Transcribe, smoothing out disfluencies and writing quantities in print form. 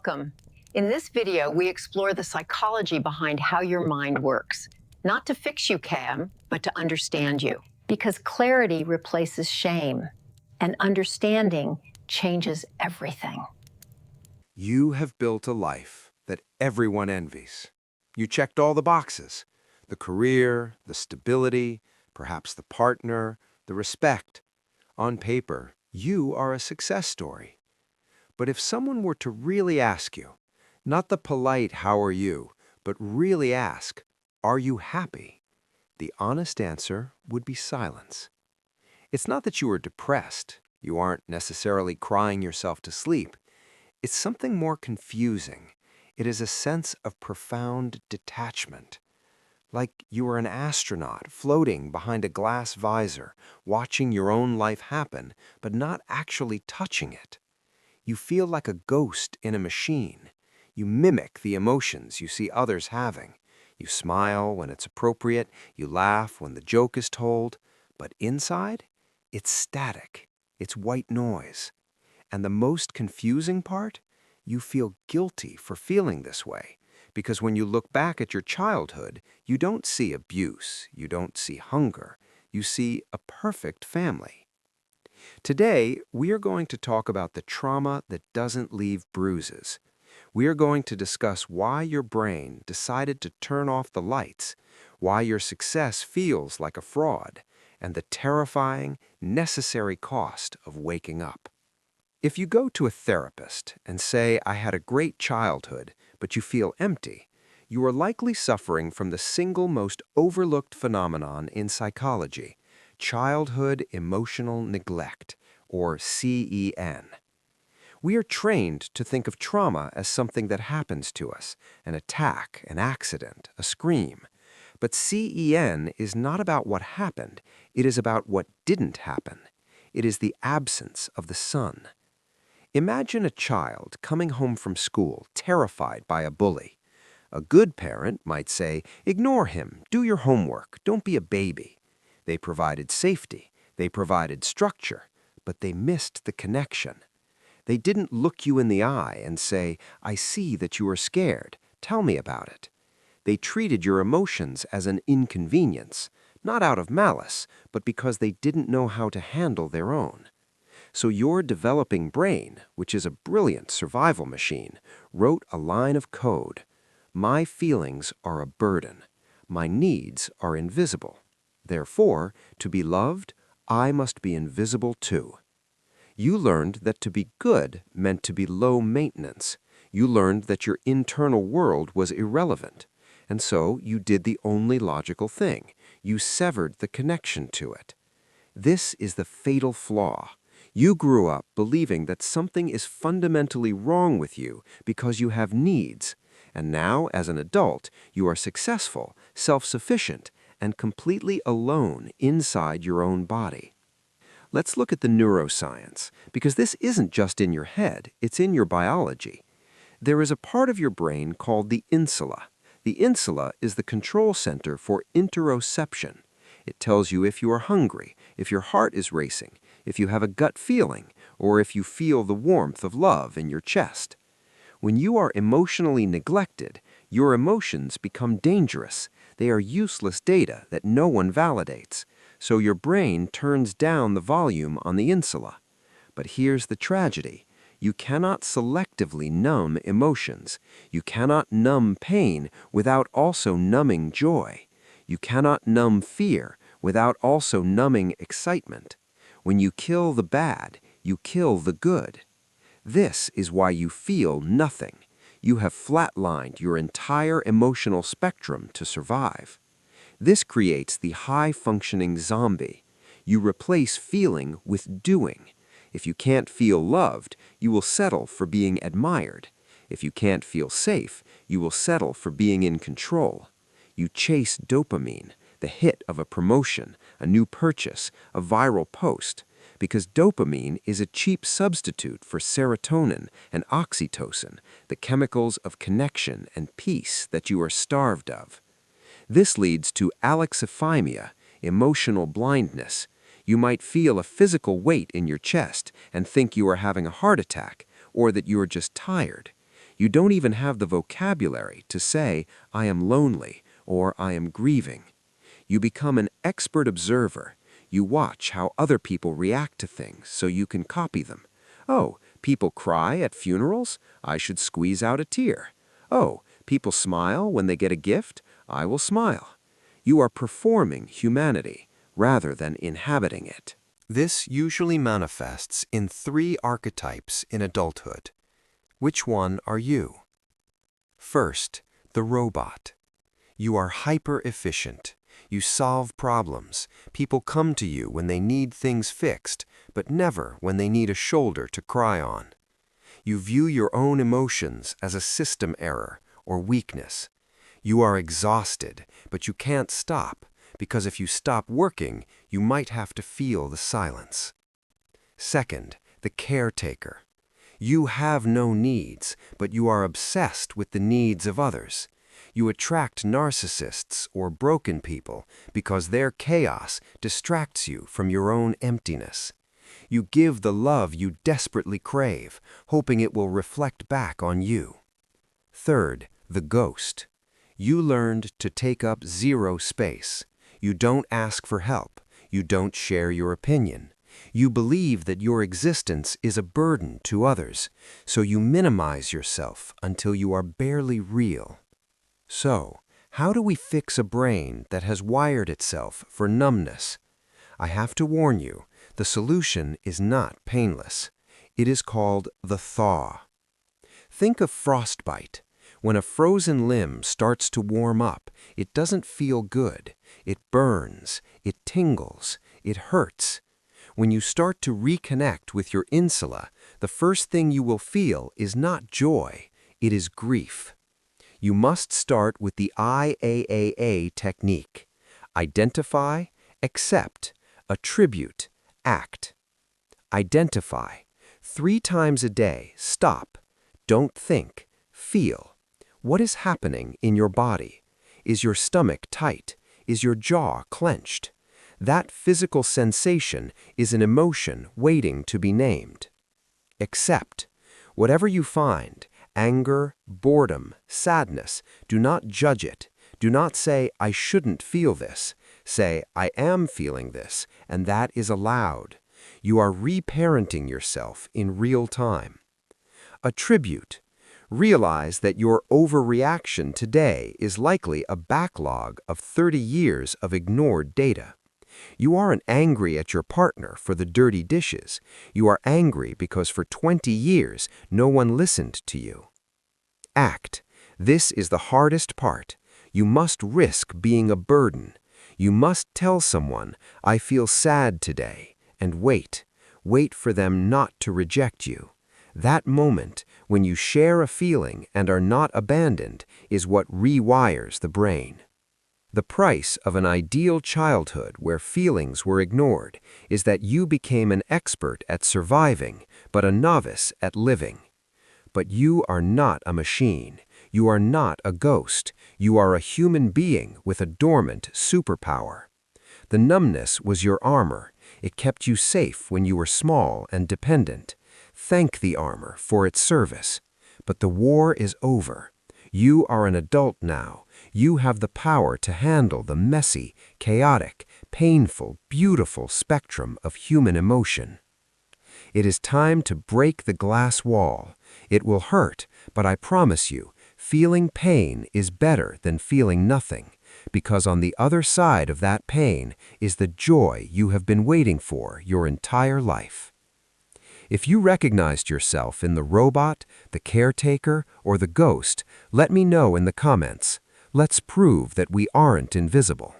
Welcome. In this video, we explore the psychology behind how your mind works. Not to fix you, Cam, but to understand you. Because clarity replaces shame, and understanding changes everything. You have built a life that everyone envies. You checked all the boxes: the career, the stability, perhaps the partner, the respect. On paper, you are a success story. But if someone were to really ask you, not the polite "how are you," but really ask, "Are you happy?" the honest answer would be silence. It's not that you are depressed. You aren't necessarily crying yourself to sleep. It's something more confusing. It is a sense of profound detachment. Like you are an astronaut floating behind a glass visor, watching your own life happen, but not actually touching it. You feel like a ghost in a machine. You mimic the emotions you see others having. You smile when it's appropriate, you laugh when the joke is told, but inside, it's static. It's white noise. And the most confusing part? You feel guilty for feeling this way, because when you look back at your childhood, you don't see abuse, you don't see hunger, you see a perfect family. Today, we are going to talk about the trauma that doesn't leave bruises. We are going to discuss why your brain decided to turn off the lights, why your success feels like a fraud, and the terrifying, necessary cost of waking up. If you go to a therapist and say, "I had a great childhood," but you feel empty, you are likely suffering from the single most overlooked phenomenon in psychology: childhood emotional neglect, or CEN. We are trained to think of trauma as something that happens to us: an attack, an accident, a scream. But CEN is not about what happened, it is about what didn't happen. It is the absence of the sun. Imagine a child coming home from school terrified by a bully. A good parent might say, "Ignore him, do your homework, don't be a baby." They provided safety, they provided structure, but they missed the connection. They didn't look you in the eye and say, "I see that you are scared, tell me about it." They treated your emotions as an inconvenience, not out of malice, but because they didn't know how to handle their own. So your developing brain, which is a brilliant survival machine, wrote a line of code. My feelings are a burden. My needs are invisible. Therefore, to be loved, I must be invisible too. You learned that to be good meant to be low maintenance. You learned that your internal world was irrelevant. And so you did the only logical thing. You severed the connection to it. This is the fatal flaw. You grew up believing that something is fundamentally wrong with you because you have needs. And now, as an adult, you are successful, self-sufficient, and completely alone inside your own body. Let's look at the neuroscience, because this isn't just in your head, it's in your biology. There is a part of your brain called the insula. The insula is the control center for interoception. It tells you if you are hungry, if your heart is racing, if you have a gut feeling, or if you feel the warmth of love in your chest. When you are emotionally neglected, your emotions become dangerous. They are useless data that no one validates. So your brain turns down the volume on the insula. But here's the tragedy. You cannot selectively numb emotions. You cannot numb pain without also numbing joy. You cannot numb fear without also numbing excitement. When you kill the bad, you kill the good. This is why you feel nothing. You have flatlined your entire emotional spectrum to survive. This creates the high-functioning zombie. You replace feeling with doing. If you can't feel loved, you will settle for being admired. If you can't feel safe, you will settle for being in control. You chase dopamine, the hit of a promotion, a new purchase, a viral post, because dopamine is a cheap substitute for serotonin and oxytocin, the chemicals of connection and peace that you are starved of. This leads to alexithymia, emotional blindness. You might feel a physical weight in your chest and think you are having a heart attack, or that you are just tired. You don't even have the vocabulary to say, I am lonely or I am grieving. You become an expert observer. You watch how other people react to things so you can copy them. Oh, people cry at funerals? I should squeeze out a tear. Oh, people smile when they get a gift? I will smile. You are performing humanity rather than inhabiting it. This usually manifests in 3 archetypes in adulthood. Which one are you? First, the robot. You are hyper-efficient. You solve problems. People come to you when they need things fixed, but never when they need a shoulder to cry on. You view your own emotions as a system error or weakness. You are exhausted, but you can't stop, because if you stop working, you might have to feel the silence. Second, the caretaker. You have no needs, but you are obsessed with the needs of others. You attract narcissists or broken people because their chaos distracts you from your own emptiness. You give the love you desperately crave, hoping it will reflect back on you. Third, the ghost. You learned to take up 0 space. You don't ask for help. You don't share your opinion. You believe that your existence is a burden to others, so you minimize yourself until you are barely real. So, how do we fix a brain that has wired itself for numbness? I have to warn you, the solution is not painless. It is called the thaw. Think of frostbite. When a frozen limb starts to warm up, it doesn't feel good. It burns, it tingles, it hurts. When you start to reconnect with your insula, the first thing you will feel is not joy, it is grief. You must start with the IAAA technique. Identify, accept, attribute, act. Identify. 3 times a day, stop. Don't think, feel. What is happening in your body? Is your stomach tight? Is your jaw clenched? That physical sensation is an emotion waiting to be named. Accept. Whatever you find, anger, boredom, sadness, do not judge it. Do not say, I shouldn't feel this. Say, I am feeling this, and that is allowed. You are reparenting yourself in real time. Attribute. Realize that your overreaction today is likely a backlog of 30 years of ignored data. You aren't angry at your partner for the dirty dishes. You are angry because for 20 years no one listened to you. Act. This is the hardest part. You must risk being a burden. You must tell someone, I feel sad today, and wait. Wait for them not to reject you. That moment, when you share a feeling and are not abandoned, is what rewires the brain. The price of an ideal childhood where feelings were ignored is that you became an expert at surviving, but a novice at living. But you are not a machine. You are not a ghost. You are a human being with a dormant superpower. The numbness was your armor. It kept you safe when you were small and dependent. Thank the armor for its service. But the war is over. You are an adult now. You have the power to handle the messy, chaotic, painful, beautiful spectrum of human emotion. It is time to break the glass wall. It will hurt, but I promise you, feeling pain is better than feeling nothing, because on the other side of that pain is the joy you have been waiting for your entire life. If you recognized yourself in the robot, the caretaker, or the ghost, let me know in the comments. Let's prove that we aren't invisible.